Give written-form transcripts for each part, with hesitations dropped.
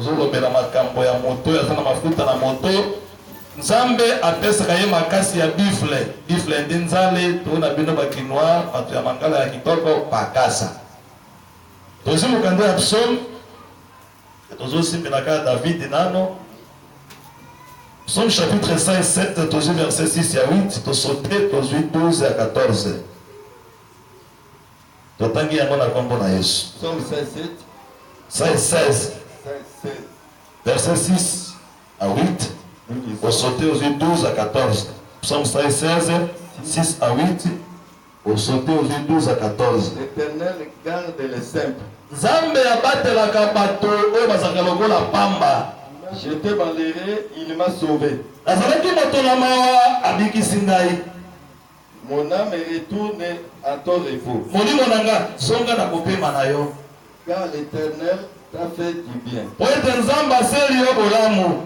tozolobela makambo ya moto ya zana mafuta na moto Nzambe apesaka ye makasi ya bifle ndi nzale tona bino bakinois bato ya mangala ya kitoko pakasa tozimukande ya psaume tozosimbelaka David nano Psaume chapitre 107 tozi verset 6 à 8 tosote tozi 12 à 14 totangi yango na kombo na Yesu. Psaume 116 verset 6 à 8 au sauter aux 12 à 14. Psaume 116, 6 à 8, au sauter aux 12 à 14. L'Éternel garde les simples. Zambe abatelaka bato oyo bazalaka lokola pamba. J'étais malheureux, il m'a sauvé. Azalaki moto na mawa abikisi ngai. Mon âme retourne à ton repos. Molimo nanga zonga na kopema na yo. Car l'Éternel t'a fait du bien. Po ete Nzambe aseli yo bolamu.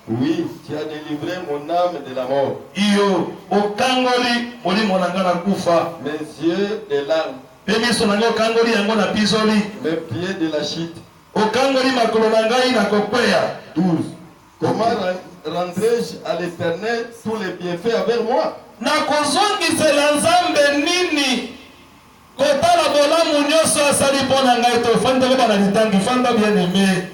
Oui, tu as délivré mon âme de la mort. Iyo okangoli molimo nanga na kufa. Mes yeux des larmes. Pe miso nanga okangoli yango na pisoli. Mes pieds de la chute. Okangoli makolo na ngai na kokweya. 12. Comment rendrai-je à l'Éternel tous les bienfaits avec moi? Na kozongisela Nzambe nini kotala bolamu nyonso asali mpo na ngai tofanda ko bana litangi fanda bien aimé.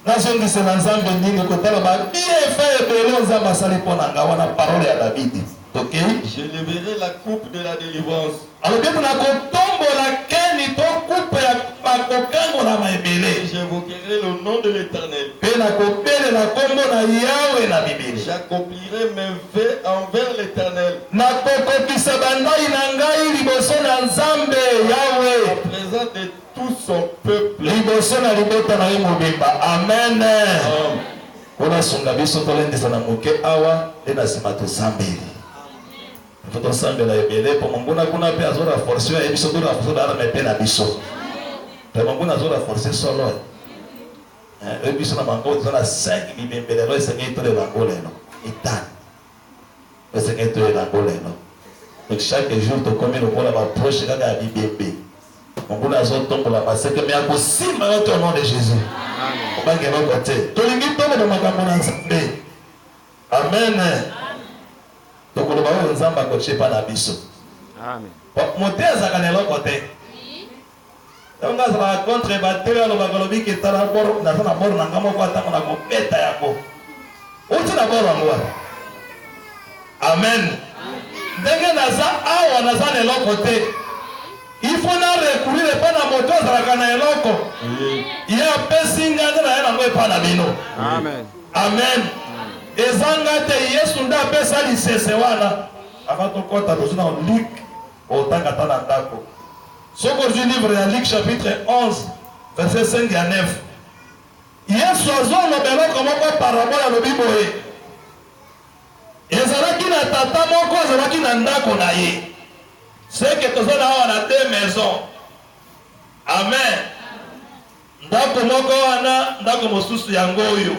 Nazongisela Nzambe nini kotala ba bienfait ebele Nzambe asali mpo na ngai wana parole ya David. Ok? Je leverai la coupe de la délivrance. Alors bien na kotombola keni to coupe ya makokango na maebele. J'invoquerai le nom de l'Éternel. Pe na kopele na kombo na Yahweh na Bibeli. J'accomplirai mes vœux envers l'Éternel. Na kokokisa bandai na ngai liboso na Nzambe Yahweh. En présence de tout son peuple. Liboso na libota na ye mobimba. Amen. Ona sunga biso tolendisa na moke awa ena sima tosambeli. Foto sambela ebele po monguna kuna pe azora force ya biso to na foto na mepe na biso. Pe monguna azora force solo. Biso na mango zona 5 bibembele lo esenge to le bango leno. Itan. Esenge to le bango leno. Donc chaque jour to comme le kola ba proche kaka ya bibembe. Monguna azotombola baseke me akosima yote au nom de Jésus. Amen. Bange no kote. To lingi to na makambo na Nzambe. Amen. Donc le ballon Nzambe akoche pa na biso. Amen. Moté azaka na eloko te. Donc on va contre batterie lo bagolobi ki tala bor na tana bor na ngamo kwa tango na kopeta yako. Uti na bor ngwa. Amen. Ndenge naza awa naza na eloko te. Il faut na recourir pa na moto azaka na eloko. Ya pesinga na yana ngwe pa na bino. Amen. Amen. Ezanga te Yesu nda pesa lisese wana avant kota tozuna Luc otanga tana ndako. Soko du livre ya Luc chapitre 11 verset 5 à 9. Yesu azolobela komoko parabole alobi boye. Ezalaki na tata moko azalaki na ndako na ye. C'est que tozana awa na deux maisons. Amen. Ndako moko wana ndako mosusu yango oyo.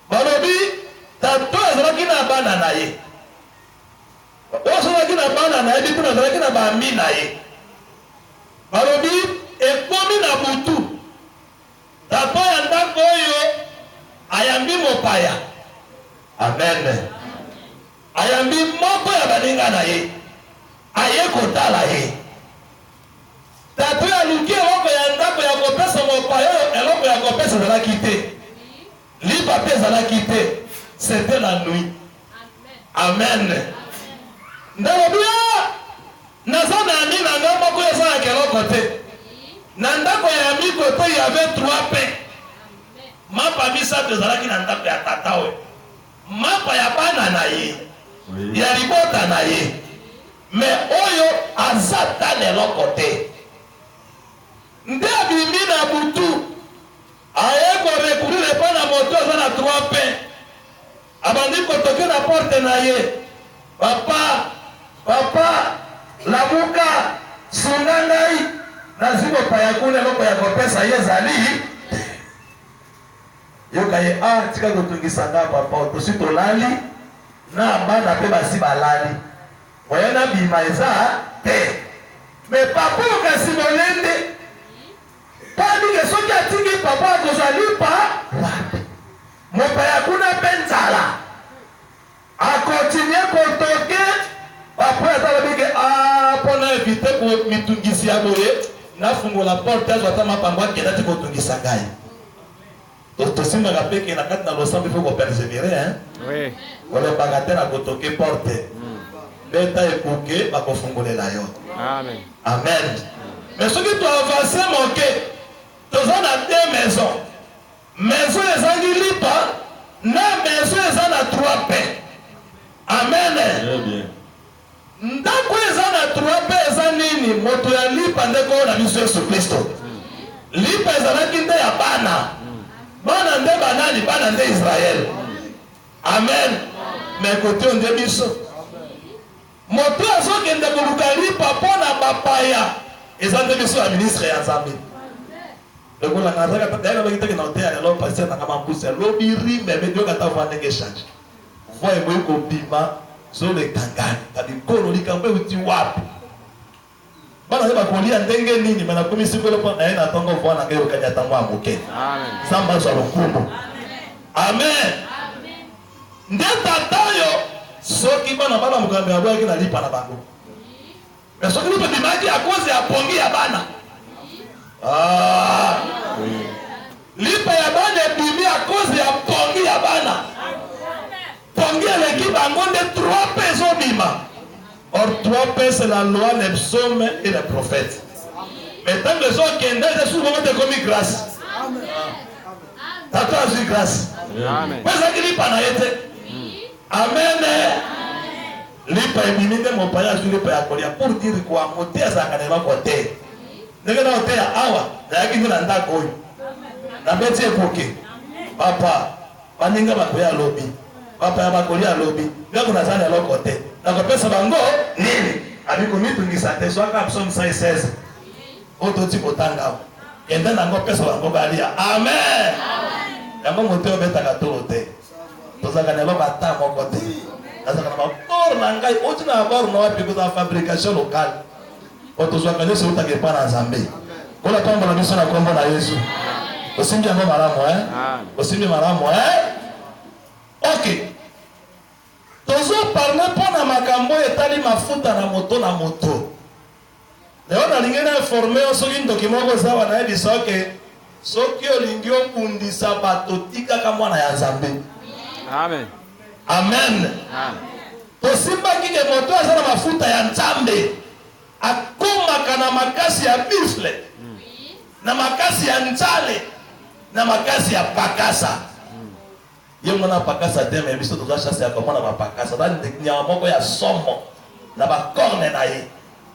Balobi tato ezalaki na bana na ye. Oso ezalaki na bana na ye bitu ezalaki na bami na ye. Balobi ekomi na butu. Tato ya ndako oyo ayambi mopaya. Amen. Ayambi moko ya baninga na ye. Aye kotala ye. Tato ya luki eloko ya ndako ya kopesa mopaya eloko ya kopesa ezalaki te. L'ipapé zala quitté, c'était la nuit. Amen. Ndalobia nazana ni na ngamba ko yasa kelo côté. Nandako ya mi côté il y avait 3 pains. Mapa bisa tezala ki nandako ya tatawe. Mapa ya bana na ye. Ya libota na ye. Mais oyo azata le lo côté. Ndabi mi na butu. Aye ko recourir pas na moto na 3 pains. Abandi ko toke na porte na ye. Papa, la muka sungangai nazimo pa ya kule loko ya kopesa ye zali. Yoka ye tika kutungisa nga papa tosito lali na bana pe basi balali. Wayana bima eza te. Mais papa kasi molende. Pas que soki papa kuzalipa wapi mopaya kuna penzala akontinue kotoke après atalobike pona evite ko mitungisi ya boye nafungola porte azo ata mapango akenda ti kotungisa ngai tosimbaka peke na kati na losambo ifo kopersévérer Oui. kolobaka te na kotoke porte beta ekoke bakofungolela yo. Amen. Amen. Mais soki toavance moke toza na deux maisons, maison ezangi lipa na maison eza na 3 paix. Amen. Très bien. Ndako eza na 3 paix eza nini? Moto ya lipa ndeko na biso Yesu Kristo. Lipa ezalaki nde ya bana. Bana nde banani? Bana nde Israel. Amen. Mais kote onde biso moto azokende koluka lipa mpona bapaya eza nde biso ya ministre ya Nzambe. Lokola nazaka tayari bakitaki na hotel ya lopa sasa na mambusa lobi rime medio kata vwa ndenge change. Voix eboyi kobima zo le kangani kadi kolo likambo uti wapi. Bana seba kolia ndenge nini mena komisi kolo pa na ina tongo vwa na ngeo kanya tango amoke. Amen. Samba zo lokumbo. Amen. Ndeta tayo soki bana bana mukambe aboyaki na lipa na bango. Mais soki lipa bimaki a cause ya pongi ya bana. Lipa ya bana ebimi a cause ya pongi ya bana. Pongi eleki bango nde 3 paix ezobima. Or 3 paix c'est la loi, les psaumes et les prophètes. Mais tant que ezokende eza souvent ekomi grâce. Tata azwi grâce. Amen. Po ezaki lipa na ye te. Amen. Lipa ebimi nde mopaya azwi lipa ya kolia pour dire quoi mote azalaka na eloko te. Ndenge na oteya awa nayaki nde na ndako oyo nabeti epoke papa baninga bakoya alobi papa ya bakolia alobi ngako naza na eloko te nakopesa bango nini abikomitungisa te soaka psaume 116 oyo toti kotanga kende nango pesa bango balia. Amen. Yango mote obetaka tolo te tozalaka na eloko ata moko te nazalaka na babor na ngai oti na babor na wapi kozala fabrication locale otozwaka nyonso eutaka epa na Nzambe kola pambola biso na kombo na Yesu. Osimbi yango malamu osimbi malamu ok tozoparle mpona makambo etali mafuta na moto leo nalingi na informe yo soki ndoki moko ezawa nayebisa oke soki olingi okundisa bato tikaka mwana ya Nzambe. Amen. Amen. Tosimbaki ke moto aza na mafuta ya Nzambe akomaka na makasi ya bifle na makasi ya nzale na makasi ya pakasa. Ye mwana pakasa te me biso toza chasse ya komona bapakasa nyama moko ya somo na bakorne na ye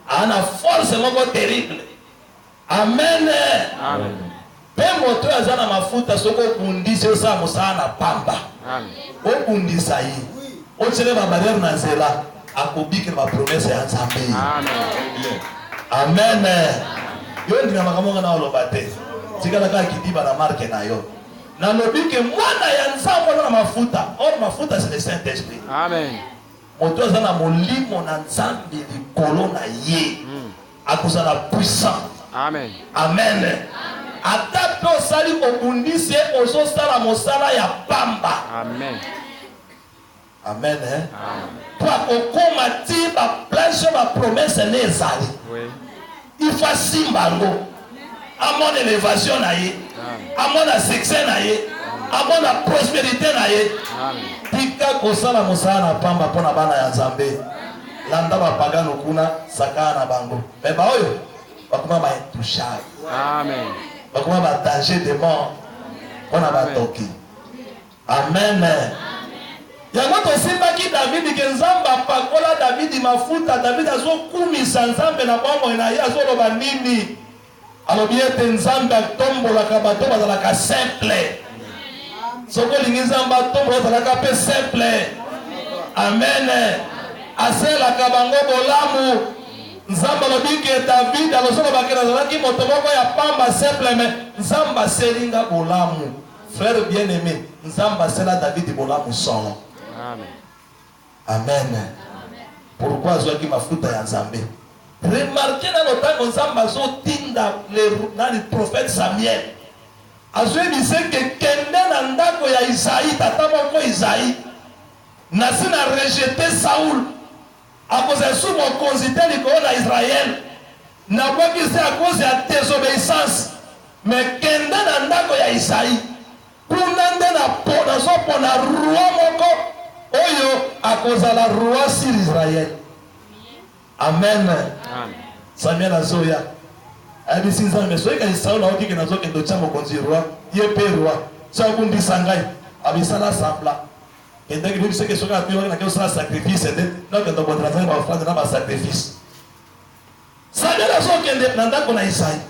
ana force moko terrible. Amen. Amen. Pe moto aza na mafuta soko okundisi osala mosala na pamba okundisa ye otyele babariere na nzela akobikela bapromese ya Nzambe. Amen. Yo ndinga makambo na oloba te tikala kaka kidiba na marke na yo nalobike mwana ya Nzambe na mafuta. Or mafuta c'est le Saint-Esprit. Amen. Moto aza na molimo na Nzambe likolo na ye akozala puissant. Amen. Amen. Ata pe osali obundisi ozosala mosala ya pamba. Amen. Amen. Pour okoma ti ba planche ba promesse ne ezali. Oui. Il faut simbango. Amon élévation na ye. Amon na succès na ye. Amon na prospérité na ye. Amen. Tika kosala mosala na pamba pona bana ya Nzambe. Landa ba pagano kuna saka na bango. Mais ba oyo bakuma ba intouchable. Amen. Bakuma ba danger de mort. Pona ba toki. Amen. Yango tosimbaki David ke Nzambe apakola David mafuta. David azokumisa Nzambe na bomoi na ye azoloba nini? Alobi ete Nzambe atombolaka bato bazalaka simple. Soko lingi Nzambe atombola bazalaka pe simple. Amen. Aselaka bango bolamu. Nzambe alobi ke David alozolobaki nazalaki moto moko ya pamba simple mais Nzambe aselinga bolamu. Frère bien-aimé, Nzambe asela David bolamu solo. Amen. Amen. Pourquoi azwaki mafuta ya Nzambe? Remarquez dans le temps que Nzambe azotinda le prophète Samuel. azwebise ke kende na ndako ya Isaïe tata moko Isaïe nasi na rejete Saul akoze su mokonzi te likolo na Israel na bwakisi akoze ya désobéissance me kende na ndako ya Isaïe kuna nde nazopona roi moko oyo akozala roi sur Israel. Amen. Samuel azoya abisi nzambe soki Saul aokiki nazokende tia mokonzi roi ye pe roi so akundisa ngai abisala sambla kendeki bibi seke soki atuyoki na kesala sacrifice nde nokende kobondela nzambe bafrande na basacrifice. Samuel azokende na ndako na Isaïe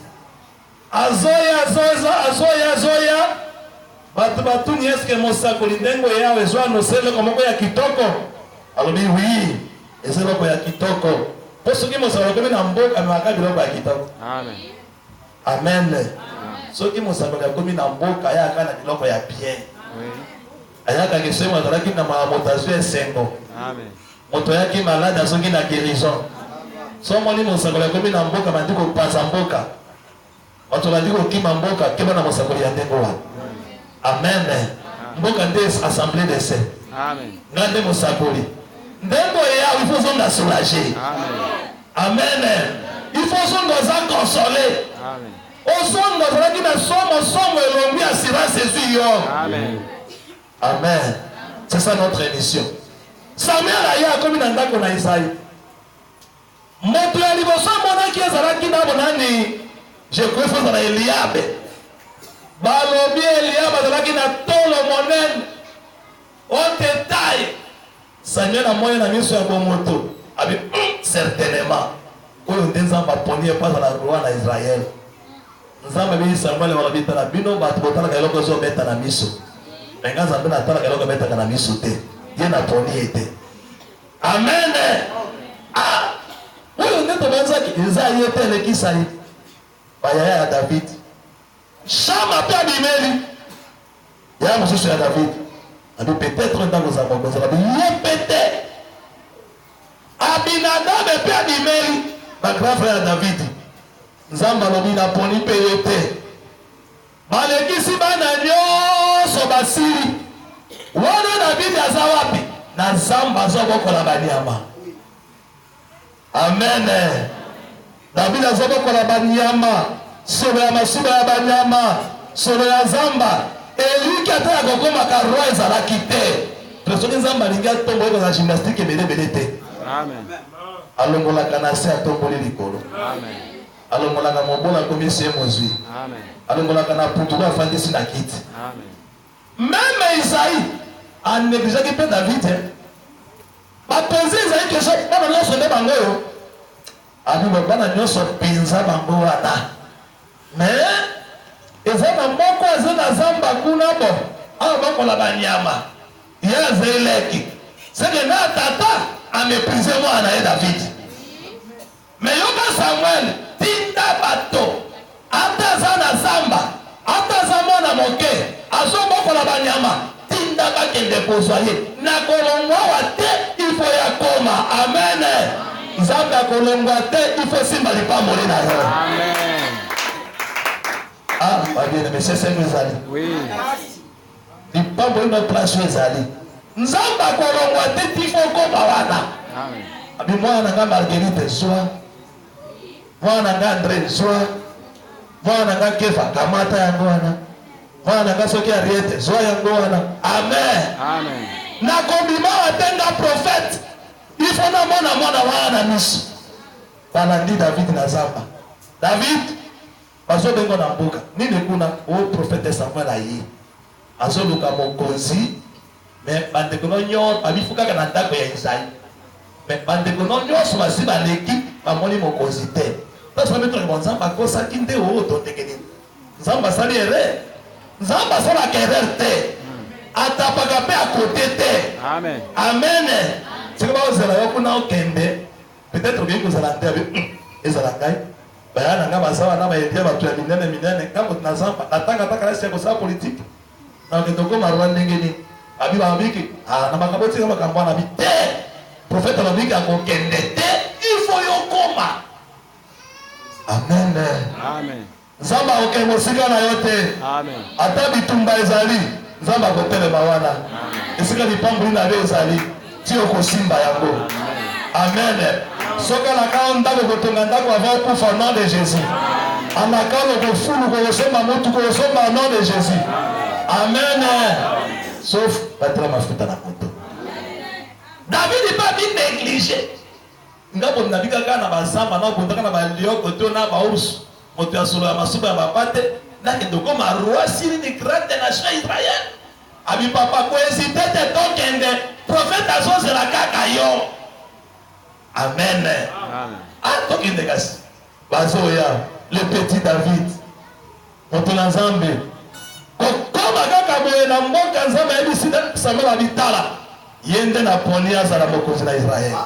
azoya bato batuni eske mosakoli ndengo yawe ezwa noseleko moko ya kitoko alobi wi ezeloko ya kitoko po soki mosakoli akomi na mboka amemaka biloko ya kitoko. Amen. Soki mosakoli akomi na mboka ayaka na biloko ya bien ayaka kesemo azalaki na moto azwi esengo moto ayaki malade azongi na guérison. So moni mosakoli akomi na mboka bandi kopanza mboka bato bandi kokima mboka keba na mosakoli ya ndengo wana. Amen. Mboka nde assemblée de saints. Amen. Ngande mosakoli. Ndengo ya il faut zonga soulager. Amen. Il faut zonga za consoler. Amen. Osonga zalaki na somo elongi assurance Jésus yo. Amen. Amen. C'est ça notre émission. Samuel aya komi na ndako na Isaïe. Moto ya liboso monaki ezalaki na bonani. Je crois faut dans Eliab. Balobi Eliab azalaki na tolo monene ote taille. Samuel a moyen na miso ya bomoto abi certainement oyo nde Nzambe aponi epaza na roi na Israel. Nzambe bi Samuel balobita na bino bato botalaka eloko ezobeta na miso me nga Nzambe natalaka eloko ebetaka na miso te ye na poni ete. Amen. Oyo nde tobanzaki eza ye te elekisa ye bayaya ya David Shama pe abimeli ya mosusu ya David abi peut-être ntango za mokonzi abi ye pete Abinadab pe abimeli ba grand frère ya David Nzambe alobi na poni pe ye te balekisi bana nyonso basiri wana David aza wapi na Nzambe azobokola banyama. Amen. David azobokola banyama solo ya masuba ya banyama solo ya Nzamba eliki ata ya kokomaka roi ezalaki te soki Nzambe alingi atombola kozala gymnastique ebelebele te. Amen. Alongolaka na se atomboli likolo. Amen. Alongolaka mobola akomi se mozwi. Amen. Alongolaka na putu afandisi na kiti. Amen. Même Isaïe anégligaki mpe David bapenzi ezali keso bana nyonso nde bango oyo abi bana nyonso mpenza bango wana mais eza na moko aza na zamba kuna bo awa bakola banyama ye aza eleki seke na tata ameprise mwana ye David mais yoka Samuel tinda bato ata aza na zamba ata aza mwana moke azobokola banyama tinda bakende kozwa ye na kolongwa wa te ifo ya koma. Amen. Nzambe akolongwa te ifo simba lipamboli na yo. Amen. Bien, mais c'est ça que vous allez. Oui. Il pas bon notre place où vous allez. Nzamba kolongwa te tifo koma wana. Amen. Abi mwana nga Marguerite zwa. Mwana nga André zwa. Mwana nga Kefa kamata yango wana. Mwana nga soki Ariete zwa yango wana. Amen. Amen. Na kobima watenga prophète. Il faut na mwana wana miso. Balandi David na Zamba. David azobengo na mboka nini kuna o prophète Samuel ayi azoluka mokonzi mais bandeko nyo abifukaka na ndako ya Isaïe mais bandeko nyonso basi baleki bamoni mokonzi te parce que mettre Nzambe akosaki nde o totekeni Nzambe asali erreur Nzambe asalaka erreur te atapaka mpe akote te. Amen. Amen. Sikoba ozala yo kuna okende peut-être bien kozala te abi ezala ngai bayana nga bazawa na bayedia bato ya minene ngambo na Nzambe atanga takalasi ya kosala politique na ketoko marwa ndenge ni abi babiki na makambo tika makambo na bi te prophète babiki akokende te il faut yo koma. Amen. Amen. Zamba okemosika na yote. Amen. Ata bitumba ezali. Zamba kotelema wana. Esika lipambu na re ezali. Tio kosimba yango. Amen. Soka na kao ndako kotonga ndako avant kufa au nom de Jésus. Anakalo kofulu kosoma mutu kosoma au nom de Jésus. Amen. Sauf battra mafuta na moto. David pas bien négligé. Ngapo nabika kana bazamba na kutaka na balioko to na baurus. Moto ya solo ya masuba ya bapate na kindoko ma roi siri ni grande nation Israël. Abi papa ko hésité te tokende prophète azozela kaka yo. Amen. Amen. Ah, tokende kasi. Bazoya le petit David. Moto na Nzambe. Kokoma kaka boye na mboka Nzambe ya bisida Samuel abitala. Yende na ponia za mokozi na Israël.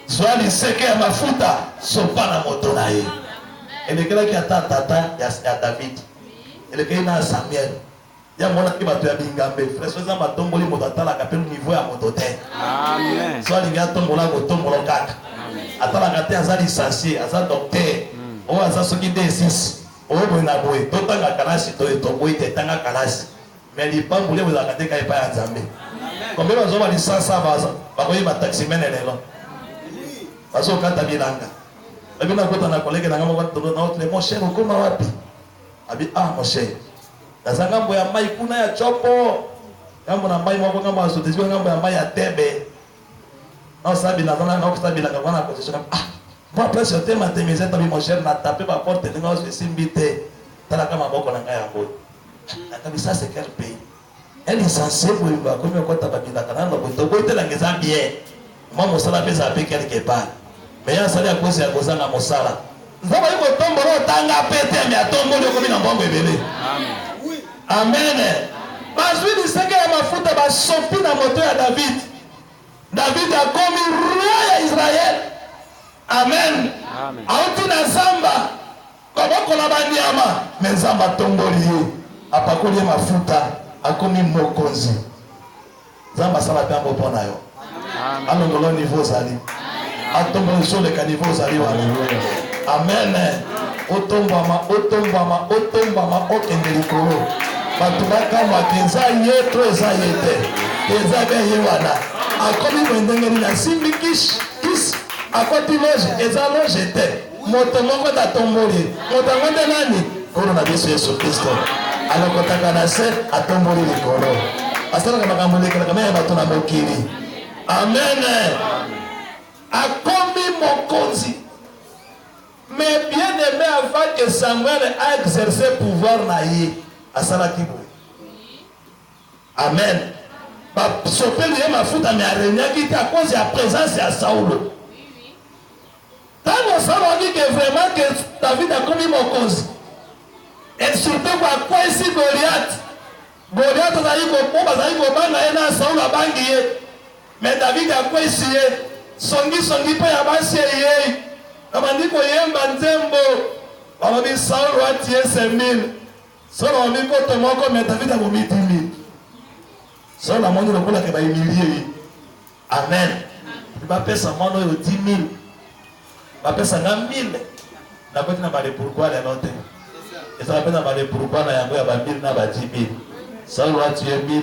Swali seke ya mafuta sopa na moto na ye. Elekela ki ata tata ya David. Elekela na Samuel. Ya mwana ki bato ya bingambe. Frère Soza matomboli moto atala ka pe niveau ya moto te. Amen. Swali ngi atombola ko tombolo kaka. Atala ka te azali licencié, azali docteur. O aza soki D6. O boy na boy. Totanga kalasi to eto boy te tanga kalasi. Mais lipambu le bozaka te kai pa ya Nzambe. Combien bazo ba licence baza. Ba koyi ba taxi mene lelo. Bazo kata bilanga. Ebi na kota na collègue na ngamo kwa na autre mon cher ukoma wapi? Abi mon cher. Naza ngambo ya mai kuna ya chopo. Ngambo na mai moko ngambo asotezio ngambo ya mai ya tebe. Na sabi na zona na sabi la ngwana ko sesona. Moi presque te matemiser tabi mon cher na taper ba porte de ngos simbite. Tala kama boko na ngaya ngo. Na kabisa c'est quel pays? Elle est censée pour lui ba comme ko tababila kana ndo to boite la ngeza bien. Moi mosala pesa pe quelque part. Mais ya sali akosi ya kozanga mosala. Nzaba iko tombolo tanga pete me atombolo ko bina mbongo ebele. Amen. Oui. Amen. Bazwi liseke ya mafuta ba sopi na moto ya David. David a komi roi ya Israël. Amen. Amen. Auti na Zamba. Koboko na banyama. Mais Zamba tomboli ye. Apakoli ye mafuta. Akomi mokonzi. Zamba sala tambo pona yo. Amen. Alongolo niveau zali. Atombo sur le caniveau zali wana. Amen. Otombama okende likolo. Batu bakama kenza ye to eza yete. Eza be ye wana. Akomi mwendengeli na simbi kish akoti loge eza loge te. Moto moko da tomboli. Moto ngende nani? Kono na biso Yesu Kristo. Alokotaka na se atomboli likolo. Asala kama kamuleka kama ya batu na mokili. Amen. Akomi mokonzi. Mais bien aimé avant que Samuel a exercé pouvoir na ye. Asala kibo. Amen. Ba sopeli ye mafuta me arenyaki te à cause de la présence ya Saulo. Tango Saulo dit que vraiment que David a commis mokonzi. Et surtout quoi ici Goliath. Goliath azali ko bazali ko banga ye na Saulo abangi ye. Mais David a quoi ici songi pa ya basi ye. Abandi ko yemba nzembo. Balobi Saulo atie 5000. Saulo ami ko to moko mais David a bomi 10000. Saulo amoni lokola ke ba humilier. Amen. Ba pesa mono yo 10000. Ba pesa nga 1000. Na ko tina ba le pourquoi les notes. Et ça rappelle na ba le pourquoi na yango ya ba 1000 na ba 10000. Saulo a tué 1000,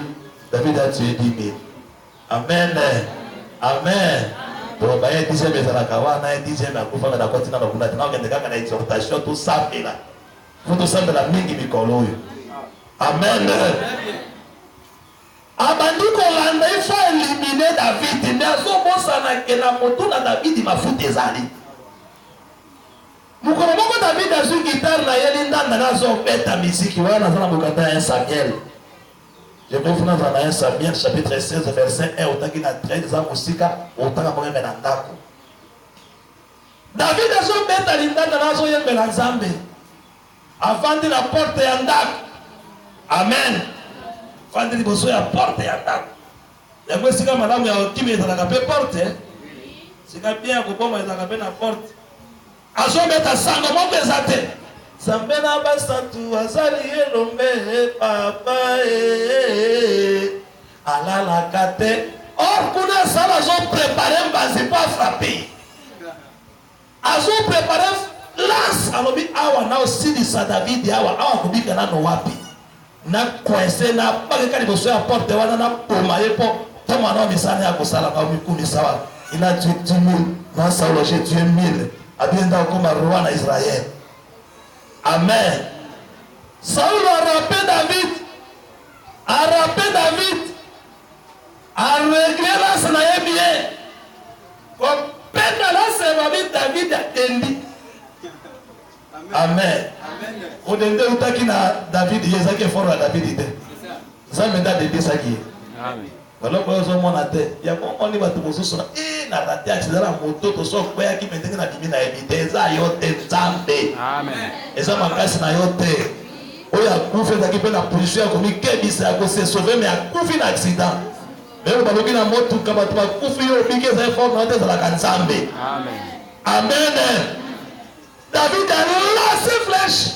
David a tué 10 000. Amen. Amen. Pour bailler 10e ezalaka wana 10e akufa na koti na bakunda tena okende kaka na exhortation tout ça là. Faut tout ça de la mingi mikolo oyo. Amen. Abandi kolanda il faut éliminer David mais azobosana ke na moto na David mafuta ezali. Mukolo moko David azu guitare na yeli ndanda nazo beta miziki wana zana mukata ya Samuel. Je vais vous dans 1 Samuel chapitre 16 verset 1 au na 13 za musika otaka mwembe na ndako. David azo beta lindanda nazo yembe na Nzambe. Avandi la porte ya ndako. Amen. Avandi liboso ya porte ya ndako. Yango sika malamu ya okimi ezalaka pe porte. Sika bien kokoma ezalaka pe na porte. Azo beta sango moko ezate. Sambena basatu azali elombe papa alala kate. Or kuna sala azo préparer mbazi pas frapper. Azo préparer la grâce alobi awa na osili sa David awa kubika nano wapi na kwese na bageka liboso ya porte wana na poma yepo toma na misana ya kosala ka mikumi sawa ina 10 000 na Saulo j'ai tué 1000 abienda koma roi na Israël. Amen. Saulo a rappelé David a réglé la sana bien comme penda la seva David atendi. Amen. Odende utaki na David yezaki foro David ite. Zamenda de desaki. Amen. Balo ko zo mona te. Ya ko oni batu bosusu na na rati accident moto to so kwa ki metenge na bimi na ebite za yote Nzambe. Amen. Eza makasi na yote. Oya kufe zaki pe na police ko mi kebisa ko se sauver mais akufi na accident. Leo balobi na moto kama tu akufi yo bike za fort na te za la Nzambe. Amen. Amen. David a lancé flèche.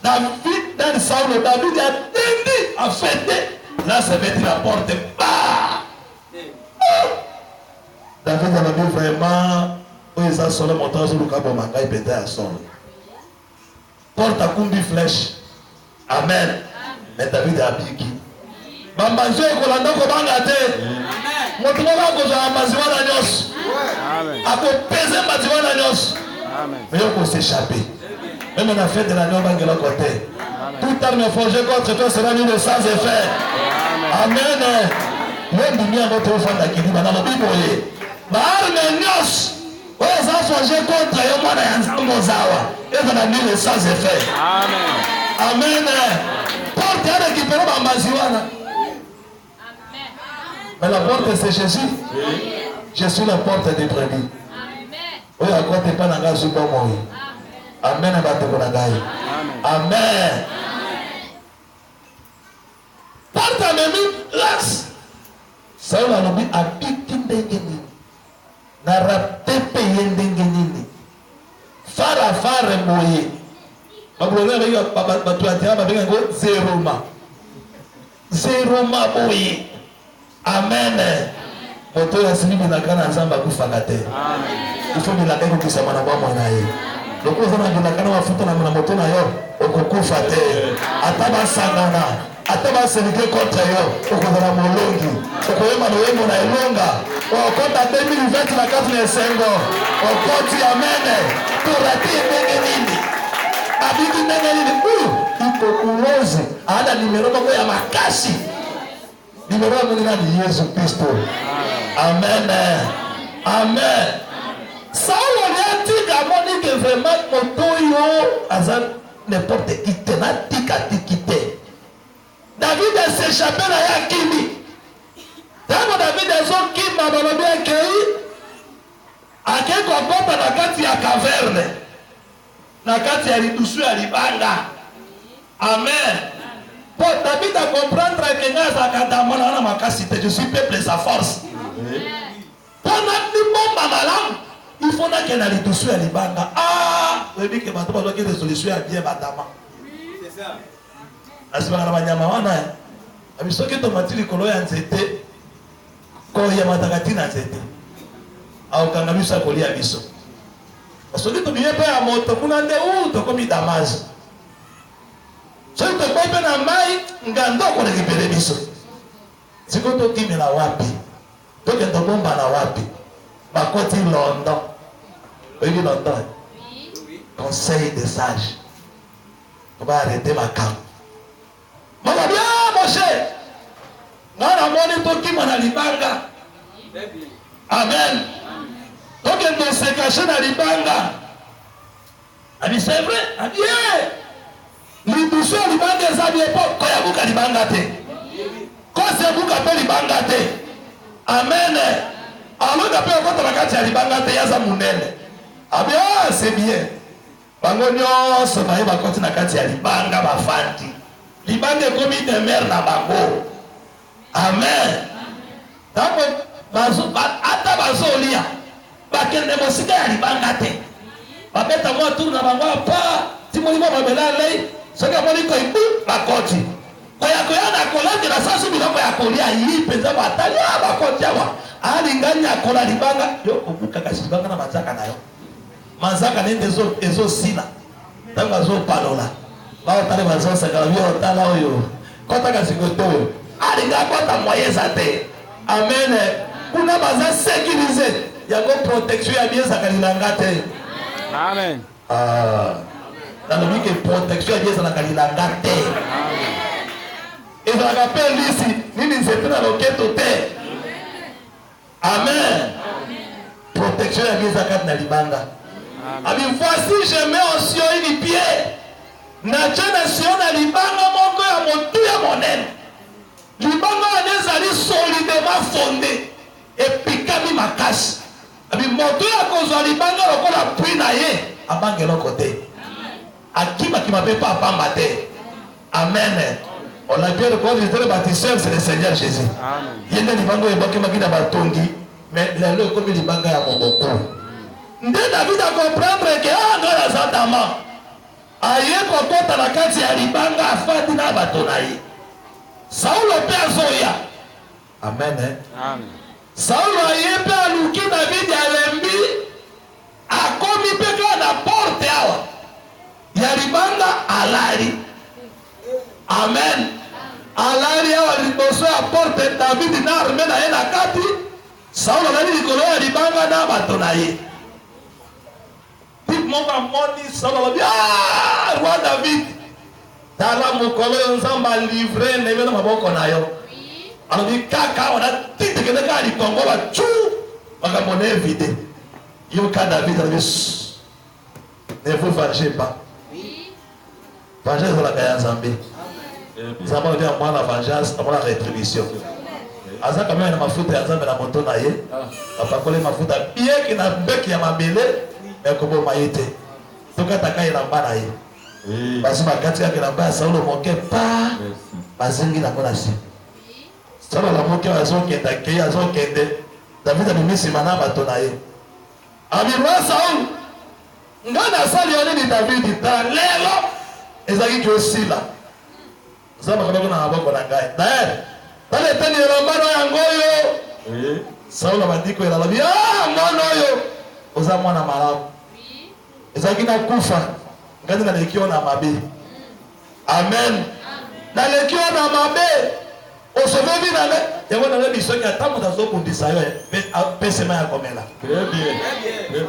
David dans Saul, David a tendu, a fêté. Là, c'est mettre la porte. Bah! David a dit vraiment, oui, ça sonne mon temps sur le câble, ma caille pété à son. Porte à kumbi flèche. Amen. Mais David a piqué. Bambanzo et Kolanda Kobangate. Motumola Koza Maziwana Nyos. Amen. Ako pese Maziwana Nyos. Amen. Mais on peut s'échapper. Même on a fait de la nuit à l'autre côté. Tout arme forgée contre toi sera nul sans effet. Amen. Même du mien votre enfant d'acquis, madame la Bible. Arme Nyos. On a forgé contre eux, moi, dans Zawa. Et on a nul sans effet. Amen. Amen. Porte à récupérer ma maziwana. Mais la porte c'est Jésus. Je suis la porte des brebis. Oui, à quoi t'es pas dans la soupe moi. Amen. Amen. Porte à même laisse. Ça va nous a piqué d'engeni. Na ratepe yendengeni. Fara moye. Babulonga bayo batu atia babenga ngo zero ma boye. Amen. Moto ya silibi na kana nzamba kufaka te. Amen. Ifo bila keko kisema na bwa mwana ye. Loko zana bila kana wafuta na moto na yo okukufa te. Ataba sangana. Ataba selike kontra yo. Okozana molongi. Okoyema no yemo na elonga. Okota 2020 na kafu na sengo. Okoti amen. Turati ndenge nini? Abiki ndenge nini? Iko kulozi. Ada nimero mako ya makasi. Nimero mako ni Yesu Kristo. Amen. Amen. Saul a dit à Monique vraiment motoyo azan n'importe qui tena tika tikite. David a s'échappé na yakimi. Tango David a zo kimba balobi akei. Akeko pota na kati ya caverne. Na kati ya lidusu ya libanga. Amen. Pour David a comprendre que ngaza kadamona na makasi te je suis peuple sa force. Pendant ni bomba malam, il faut que na lidusu ya libanga. Ah, we dit que bato ba doki résolution ya bien batama. C'est ça. Asibanga na banyama wana. Abisoki tomati likolo ya nzete. Ko ya matakati na nzete. Au kanga bisa kolia biso. Asoki to biye pa ya moto kuna nde to komi damage. So to pepe na mai ngando ko rekipere biso. Siko to kimi na wapi? Toke to bomba na wapi? Bakoti London. Oui, London. Conseil des sages. On va arrêter ma camp. Maman bien, mon cher. Nana moni to kimi na libanga. Amen. Toke to se cacher na libanga. Abi c'est vrai? Abi libuso libanga eza bien po koya buka libanga te. Kose buka pe libanga te. Amen. Aloka pe okota na kati ya libanga te yaza munene. Abia c'est bien. Bango nyonso baye bakoti na kati ya libanga bafandi. Libanga ekomi de mer na bango. Amen. Tango ata bazolia bakende mosika ya libanga te. Babeta mwa tour na bango apa timoni mwa babelale. Soka moni ko ibu bakoti. Koya na kolandi na sasu biloko ya kolia yi penza batali bakoti awa. Ali nganya kola libanga yo okuka kasi libanga na mazaka na yo. Mazaka nende ezo sina. Tanga zo palola. Ba otale bazonsa kala bi otala oyo. Kota kasikoto. Alinga kota moyeza te. Amen. Kuna baza sécuriser. Yango protection ya bien sakalilanga te. Amen. Dans le but que protection ya bien sakalilanga te. Amen. Et ça rappelle ici, nini nzete na loketo te. Amen. Protection ya bien sakalilanga na libanga. Abi voici je mets en Sion une pierre. Na tchana Sion na libanga moko ya motu ya monene. Libanga anezali solidement fondé. Epikami makasi. Abi moto ya kozwa libanga lokola pui na ye abangelo kote. Akima qui m'appelle pas pamba te. Amen. On a bien reconnu le baptisseur, c'est le Seigneur Jésus. Amen. Yende libanga eboki makina batongi, mais lelo komi libanga ya moboko. Nde David a comprendre que ngala zatama. Aye kokota na kati ya libanga afadi na bato na ye. Saulo pe azoya. Amen. Amen. Saulo aye pe aluki David alembi akomi pe ka na porte awa ya libanga alari. Amen. Alari awa liboso ya porte David na arme na ye na kati. Saulo nani likolo ya libanga na bato na ye. Mon moni Saulo bi roi David. Tala mukolo yo nzamba livre nebe na maboko na yo. Alors dit kaka on a dit que le gars du Congo va tout va monnaie vide. Yo ka David ne vous vengez pas. Vengeance la kaya Zambé. Ça va dire moi la vengeance, moi la rétribution. Aza quand même na mafuta ya Zambé na moto na ye. Papa kole mafuta bien qui na bec ya mabele et kobo maïté. Toka takai na bana ye. Basi makati yake na baya Saulo moke pa. Bazingi na kona si. Saulo la moke azokenda ke azokende. David abimisi mana bato na ye. Abirwa Saulo. Ngana sali yoni ni David ta lelo. Ezaki ki osila. Zamba kabako na aboko na ngai. D'ailleurs, tale tani elambano yango yo. Saulo bandiko elalabi ngono yo. Oza mwana malamu. Ezaki na kufa. Ngani na lekio na mabe. Amen. Na lekio na mabe. Osovevi na le. Yango na le bisoki atamu tazo kundisa yo. Pese ma ya komela. Très bien. Très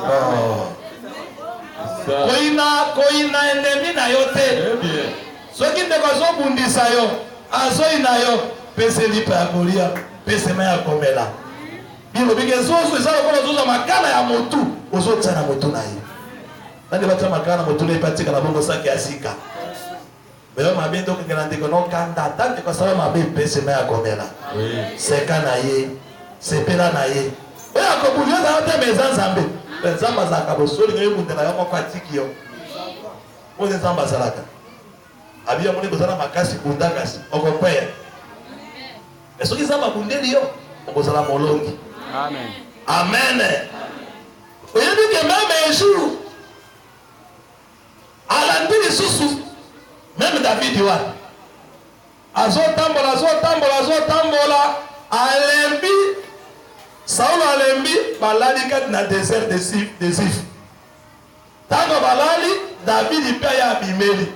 bien. Koina endemi na yo te. Très bien. Soki ndeko zo kundisa yo. Azoi na yo. Pese lipa ya kolia. Pese ma ya komela. Bilo bige zozo ezala kola zozo makala ya motu. Ozo tsana motu na ye. Nani bata makana motu le patika na bongo saki asika. Beo mabendo kengana ndeko no kanda tante kwa sababu mabe pese ma ya komela. Oui. Seka na ye. Sepela na ye. Oya kobulia za hote mezanzambe. Zamba za kabosoli ngai mundela yo kwa tiki yo. Oze zamba salaka. Abia muni kozala makasi bundakasi. Okopeya. Esoki zamba bundeli yo. Okozala molongi. Amen. Amen. Oyebi ke même un jour alandini susu même David wa azotambola alembi Saulo alembi balali kati na désert de Zif. Tango balali David pe ya bimeli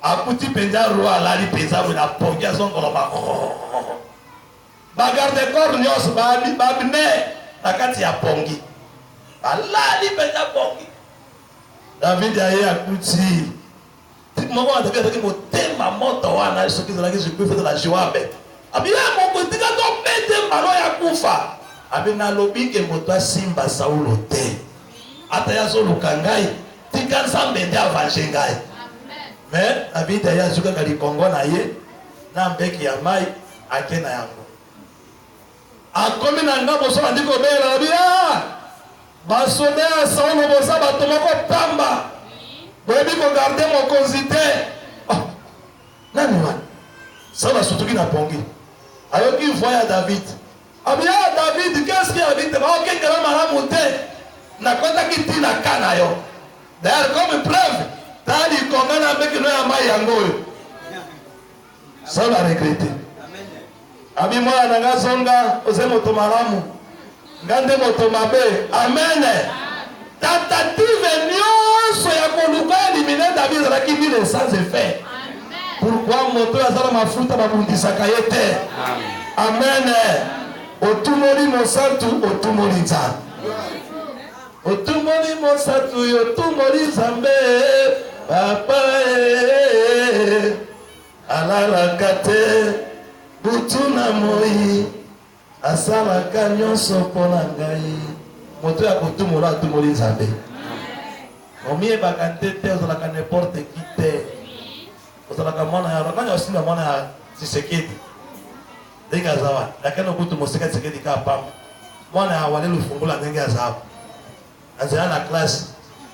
akuti penja roi alali penza na pongia zongolo ba bagarde corps nyos babine na kati ya pongi balali penja pongi David aye akuti moko ataka ki motema moto wana soki za lakini je peux la joabe abia moko tika to pete malo ya kufa abina lobike moto simba Saulo te ata ya zo lukangai tika nzambe ndia avangengai mais David aye azuka kali Kongo na ye na mbeki ya mai akena yango akomi na ngabo so ndiko bela abia basoda ya Saulo bosa bato moko pamba boyebi ko garder mokonzi te nani wana Saulo asutuki na pongi ayoki voix ya David abia David qu'est-ce qu'il a dit ba okengela malamu te na kota kiti na kana yo d'ailleurs comme preuve tali kongana mbeki no ya mai yango yo Saulo a regretté abi mwana na ngazonga oze moto malamu ngande moto mabe amen tentative nyonso ya koluka éliminer David ezalaki nini sans effet. Pourquoi moto azala mafuta babundisaka ye te? Amen. Otumoli mosantu otumoli nzambe. Otumoli mosantu otumoli nzambe. Papa alalaka te butu na moi asalaka nyonso mpona ngai. Moto ya kotumola atumoli nzambe. Omiyebaka te te ozalaka n'importe qui te. Ozalaka mwana ya rakanya osimba mwana ya Tshisekedi. Ndenge azawa lakini okutu moseka Tshisekedi ka pamba. Mwana ya wale lufungula ndenge azawa. Azala na classe.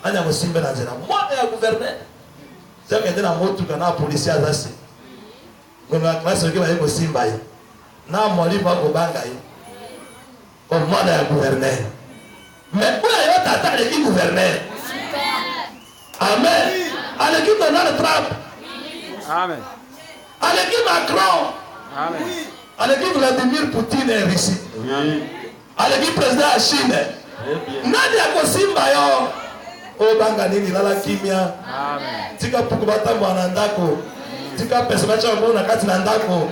Anya kosimba na nzela. Mwana ya gouverneur. Zaka ndena motuka na polisi azasi. Ngoma classe okiba yeko simba ye. Na mwalimu wako banga ye. Kwa mwana ya gouverneur. Mais pour la yota ta l'équipe gouverneur. Amen. À l'équipe Donald Trump. Amen. À l'équipe Macron. Amen. À l'équipe Vladimir Poutine et Russie. À l'équipe président de Chine. Nani yako simba yo? O banga nini lala kimia. Amen. Tika puku batambo na ndako. Tika pesa bacha mbona kati na ndako.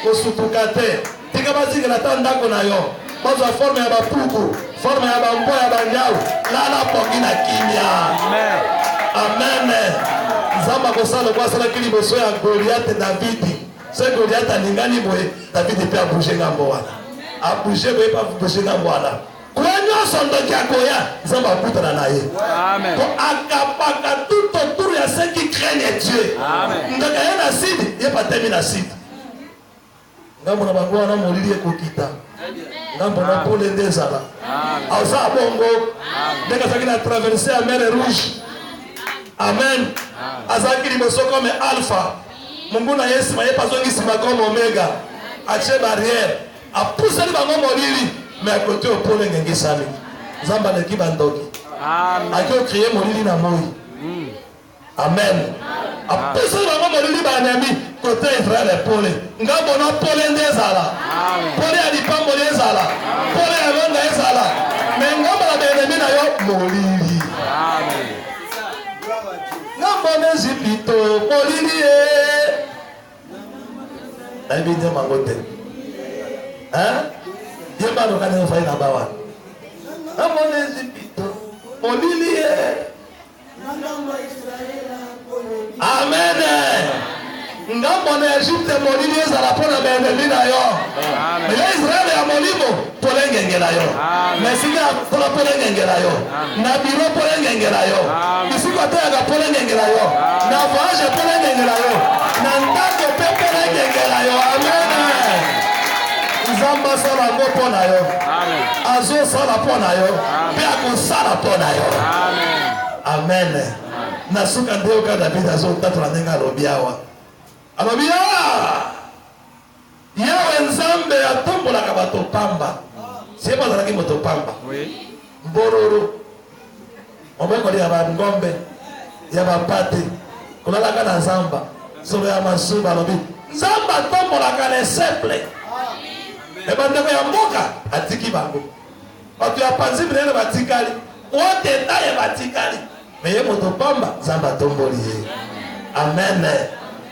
Kosutuka te. Tika bazinga na ta ndako na yo. Bazo forme ya bapuku, forme ya bambo ya banjau. Lala pokina kimia. Amen. Amen. Zamba kosala kwa sala kili boso ya Goliath David. C'est Goliath alingani boye David pe a bouger ngambo wana. A bouger boye pa bouger ngambo wana. Kwa nyonso ndoki akoya Zamba kutana na ye. Amen. Ko akapaka tout autour ya ceux qui craignent Dieu. Amen. Ndoka yana sidi, ye pa temi na sidi. Ngambo na bango wana molili ekokita. Ngambo na pole ndezala. Amen. Ausa bongo. Ndeka saki na traverser la mer Rouge. Amen. Azaki liboso comme alpha. Mungu na Yesu maye pazongi sima comme omega. Ache barrière. A pousser li bango molili. Mais à côté au pole ngenge sami. Zamba ne kiba ndoki. Amen. Aki crier molili na moi. Amen. A pousser li bango molili ba nami côté Israël pole. Ngambo na pole ndezala. Pole ya lipambo ndezala. Pole ya longa ezala. Mais ngambo na benemi na yo molili. Amen. Ngambo Ezipito molili e. Naibi nde mangote. Hein? Yemba no kane ofai na bawa. Ngambo Ezipito molili e. Amen. Ngambo na Egypte molili ezala pona benemi na yo. Amen. Mais Israël ya molimo pole ngenge na yo. Mais singa pole ngenge na yo. Na biro pole ngenge na yo. Isiko ataya pole ngenge na yo. Na voyage pole ngenge na yo. Na ndako pe pole ngenge na yo. Amen. Nzamba sala ngo pona yo. Amen. Azo sala pona yo. Pe akosala pona yo. Amen. Amen. Na suka ndeo ka David azo tatu na ndenga lobiawa. Alobia. Yawe nzambe atombolaka bato pamba. Sie bazalaki moto pamba. Oui. Mbororo. Mobeko ya ngombe. Ya bapate. Kulalaka na nzamba. Solo ya masuba lobi. Nzamba atombolaka le simple. Eba ndeko ya mboka atiki bango. Bato ya panzi bilele batikali. Wote taye batikali. Meye moto pamba nzamba atomboli ye. Amen.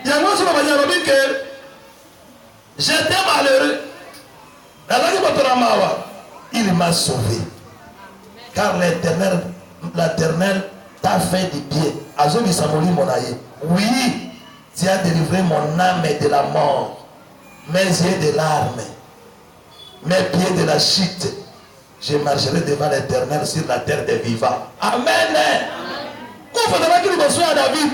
Yango solo banyalobi ke j'étais malheureux. Il m'a sauvé. Car l'Éternel t'a fait du bien. Oui, tu as délivré mon âme de la mort, mes yeux de larmes, mes pieds de la chute. Je marcherai devant l'Éternel sur la terre des vivants. Amen. Quand vous avez dit à David,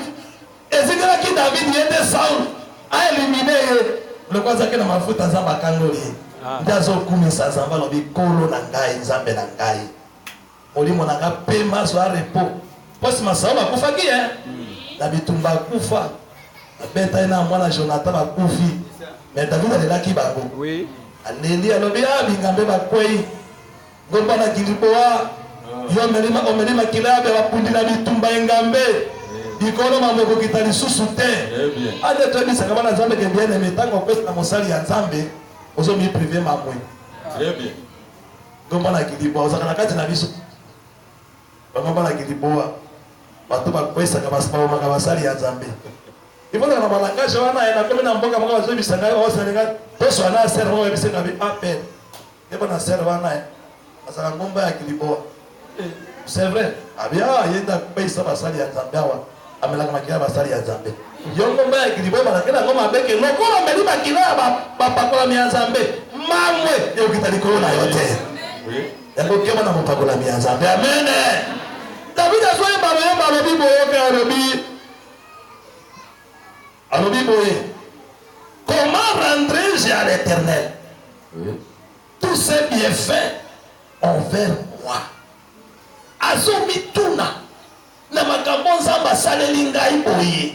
et c'est que David était Saul, a éliminé le kwazaki na mafuta nzamba kangoli ndazo kumisa nzamba lobi kolo na ngai nzambe na ngai molimo na pema so repo posi masao bakufaki na bitumba kufa beta ina mwana Jonathan bakufi mais David alelaki bango Oui. aleli alobi bingambe bakwei ngomba na kiliboa yo omelima kilabe bapundi na bitumba engambe ikolo mamoko kitali susu te ade to bisaka bana nzambe ke bien aimé tango pesa na mosali ya nzambe ozo mi privé mamwe très bien ngomba na kilibo ozaka na kati na biso bango bana kiliboa bato bakwesa ka baspa maka basali ya Nzambe ibona na malangage wana ena kome na mboka maka bazo bisanga osalenga toso ana ser ho bisenga bi appel eba na ser wana asala ngomba ya kiliboa c'est vrai abia yenda pesa basali ya Nzambe awa amela kama kia basali ya Nzambe yongo mbaya kiliboa balakela ngoma beke lokolo meli bakila ba pakola mi ya Nzambe mamwe yo kitaliko na yote yango kema na mopakola mi ya Nzambe amen. David a joué Alobi Boye Alobi Boye. Comment rendrai-je à l'Éternel tous ces bienfaits envers moi? Azomi tuna na makambo Nzambe saleli ngai boye.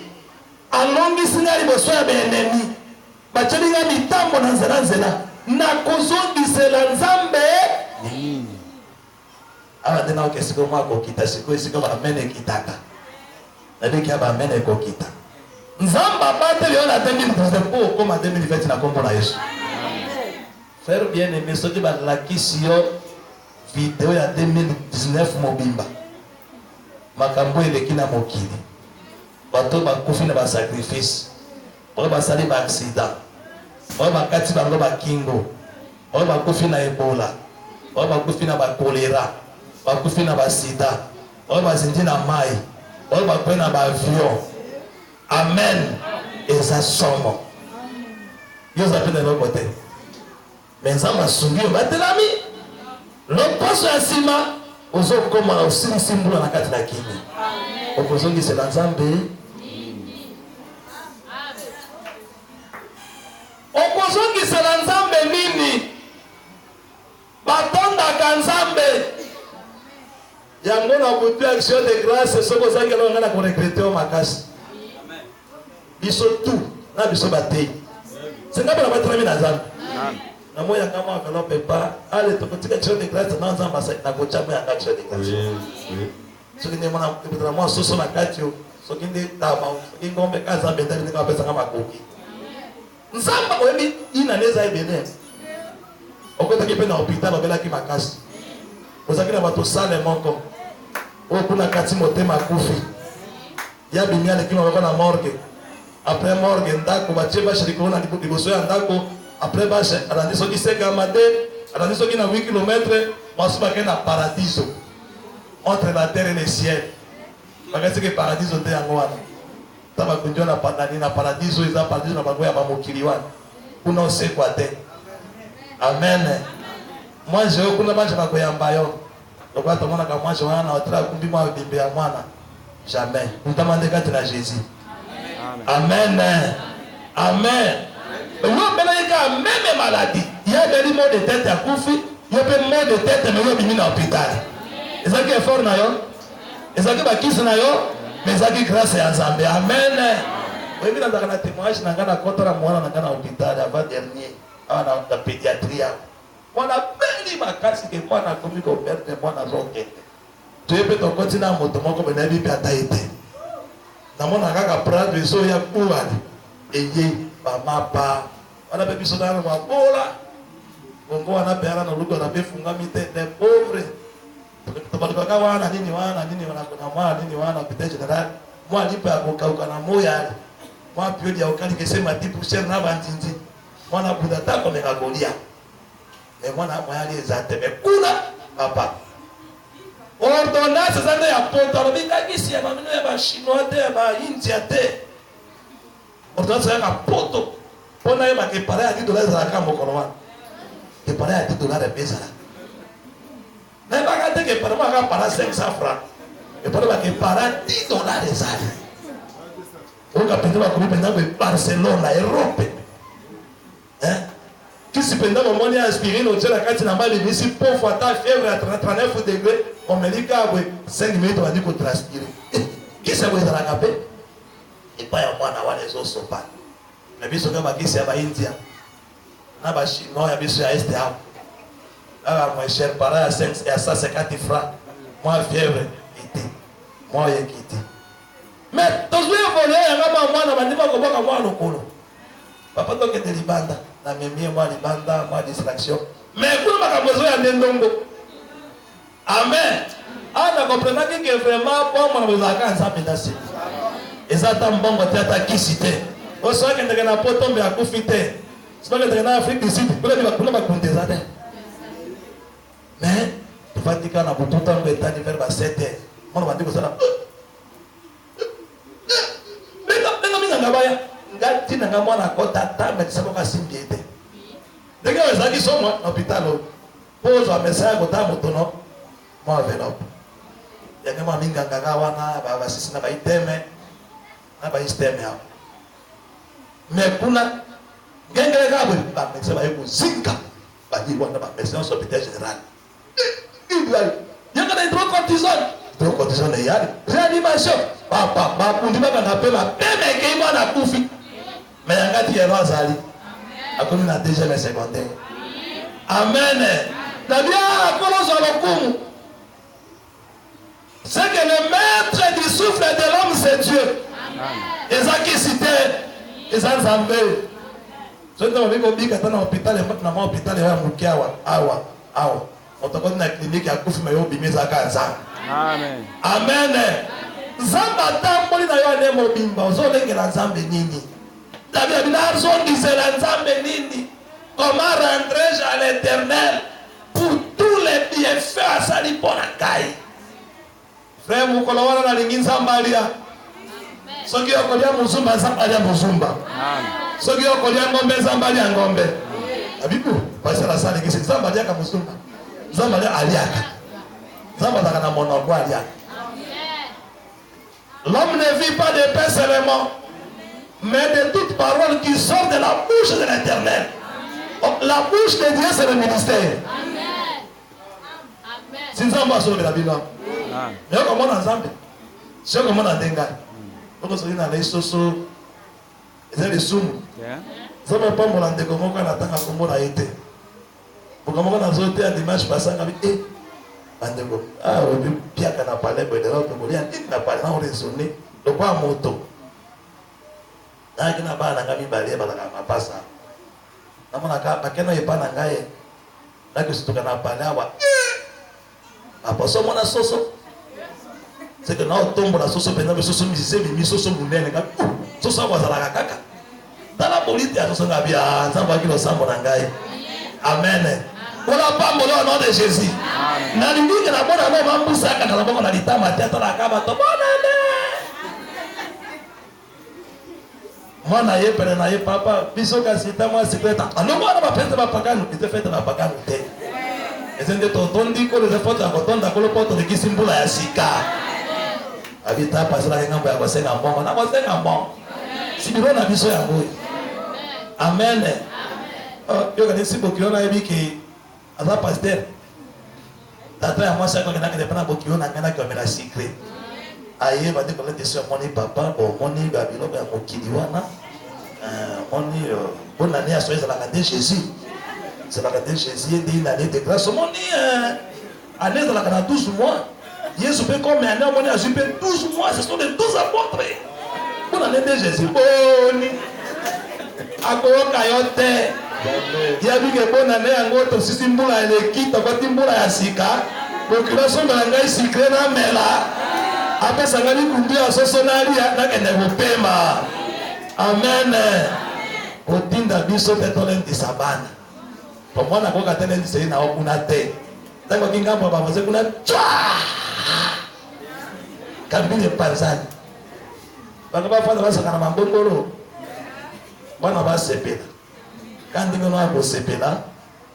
Alongisi ngai liboso ya baenemi. Batyebi ngai mitambo na nzela na kozongisela Nzambe nini? Awa tena okesiko mwako kita siko esiko bamene kitaka nabiki aba mene ko kita Nzamba bate leo na 2019 pour comme en 2020 na kombo na Yesu. Frère bien aimé, soki ba lakisi yo video ya 2019 mobimba makambo eleki na mokili bato bakufi na ba sacrifice oyo basali ba accident oyo bakati bango bakingo oyo bakufi na Ebola oyo bakufi na ba choléra bakufi na ba sida oyo bazindi na mai oyo bakwe na ba avion. Amen. Eza somo yo zapenda no kote menzamba sungi batelami loposo ya sima ozokoma usilisi mbula na kati na kimi okozongi se Nzambe okozongi se Nzambe nini batonda ka Nzambe yango na butu action de grâce soko zangi lo ngana ko regretter o makasi biso tout na biso batei senga bana batrami na Nzambe na moya kama enveloppe pas ale tokotika action de grâce na Nzambe sa na kochama ya action de grâce soki ne mona kupita mo soso na katio soki ndi tama soki ngombe kaza benda ndi ka pesa kama koki Nzamba oyebi ina neza ebene okota ki pe na hôpital obela ki makasi ozaki na bato sale moko okuna kati motema kufi ya bimiale ki moko na morgue après morgue ndako batie ba shiriko na liboso ya ndako après ba arandi soki seka mate arandi soki na 8 km masuba ke na paradiso entre la terre et le ciel bagasi ke paradiso te yango wana taba kunjo na pandani na paradiso eza paradiso na bango ya ba mokili wana kuna osekwa te. Amen. Moi je kuna banje ba koyamba yo lokwa to mona ka moi je wana otra kumbi mwa bimbe ya mwana jamais utamande kati na Jésus. Amen. Amen. Yo bela yika même maladie il y a des maux de tête à kufi yo pe maux de tête mais yo bimi na hôpital ezaki effort na yo ezaki bakisi na yo mais ezaki grâce ya Nzambe. Amen. Webi na ndaka na témoignage na ngana kotara mwana na ngana hôpital avant dernier ana na pédiatrie mwana beli makasi ke mwana komi ko perdre mwana zoke tuepe to kontina moto moko bena bibi ataite na mona kaka prendre so ya kuali eye bamapa wana bebi so na mabola bongo wana pera na lugo na befunga mite de pauvre to balika wana nini wana kuna mwana nini wana pite general mwa lipa akokauka na moya mwa piodi ya okali kesema tipu cher na bantinzi mwana buda tako meka golia e mwana mwali ezate kuna papa ordonnance zande ya poto bika kisi ya mamino ya ba chinois te ya ba india te ordonnance ya poto pona ya ke para ya $10 za kama koloma ke para ya $10 pesa na ba ka te ke para ma ka para 500 francs e para ba ke para $10 za oka pendwa ko pendwa Barcelona Europe kisi penda momoni aspirine otela kati na mbali bisi pofu ata fièvre à 39 degrés omelika bwe 5 minutes bandi ko transpirer kisa bwe za kape epa ya mwana wale zo sopa na biso kama kisi ya ba India na ba chinois ya biso ya este hapo ala moins cher para ya 5 ya 150 francs moi fièvre ité moi yekiti mais tozwe voler ya kama mwana bandi ba ko boka mwana lokolo papa to ke libanda na memie mwa libanda mwa distraction mais kuna makambo ya ndendongo. Amen. ana comprendre que vraiment bon mon bazaka nzambe ndasi ezata mbongo tata kisite osoa que ndeka na potombe akufite soa que ndeka na Afrique du Sud pour ba konteza te mais tu vas dire na bututa ngo etani vers ba 7h mon bandi ko sala benga ngabaya ngati na ngamwana kota tamba tsako kasimbiete ndenge wezaki somo na hospital pozo amesaya kota mutono mo envelope yange mwa minga nganga wana baba sisi na baiteme na baisteme hapo mekuna ngengele kabwe ba mekse ba yeko zinga ba di wana ba mekse en hôpital général ibla yanga na hydrocortisone yali réanimation ba kundi ba na pela peme ke mwana kufi mais yanga ti yero azali akomi na deuxième secondaire amen na bien kolozo lokumu. C'est que le maître du souffle de l'homme, c'est Dieu. Et ça qui cité, et ça Zambé. Je te dis que tu es dans l'hôpital, dans l'hôpital, tu es awa. On te donne la clinique, tu as coupé mes obimés à Gaza. Amen. Amen. Zamba tamboli na yo ne mobimba, ozolengela Nzambe nini? David abina azongisela Nzambe nini? Comment rentrer à l'Éternel pour tous les bienfaits à sali pona kai? Frère mukolo wana na lingi Nzambalia. Soki okolia muzumba Nzambalia muzumba. Soki okolia ngombe Nzambalia ngombe. Abibu, parce la sala ki Nzambalia ka muzumba. Nzambalia aliaka. Nzambalia na monoko aliaka. L'homme ne vit pas de pain seulement, mais de toute parole qui sort de la bouche de l'Éternel. La bouche de Dieu, c'est le ministère. Si Nzamba sort de la Bible. Mais comment on ensemble? C'est comment on a denga. Donc on se dit dans les sosos, ils ont les soums. Ça ne va pas me rendre comment on attend à comment on a été. Pour comment on a sauté un dimanche passant avec eux. Ah, oui, Pierre n'a pas parlé, mais de l'autre, il n'a pas parlé, on a raisonné. Donc pas moto. N'a pas n'a pas balé, pas n'a pas ça. N'a pas qu'elle n'a pas n'a n'a que c'est qu'on a parlé à wa. Après ça, on a soso. C'est que nous tombons la sauce pendant que sauce misé mais sauce mounene ka sauce wa zala kaka dans la politique ya sauce ngabia nzamba ki lo sambo na ngai amen wala pambo le nom de Jésus na lingi na bona na mambusa ka na bongo na litama tata la kaba to bona ne mwana ye pere na ye papa biso ka sita moi secrète alo mwana ba pente ba pagano ite fete na pagano te ezende to tondi ko les efforts ya kotonda ko lo poto de kisimbula ya sika Abita passer la ngambo ya kosenga mbongo na kosenga mbongo si biro na biso ya ngoyi amen yo ka nisi bokiona ebiki aza pasteur tata ya mwasa ko kenaka depana bokiona ngana ko mena secret aye ba de ko lete so moni papa o moni ba bilo ya mokili wana moni bona ne aso ezala ka de Jésus c'est la ka de Jésus et il a de grâce moni année dans la 12 mois Jésus peut comme un homme, on a jumpé 12 mois, ce sont les 12 apôtres. On a aidé Jésus. Boni. Ako kayote. Il y a vu que bonne année en gros, si Simboula est quitte, quand Timboula est sika, donc il a son langage secret na mela. Après ça, il a dit qu'on a son sonari, il a qu'un paiement. Amen. Au दिन d'abisso de tolen de sabana. Pour moi, na koka telen de na okunate. Tango kinga kwa bamoze kuna twa. Kabine panzani baka bafana basakana mambongolo bana basepela kandi ngono akosepela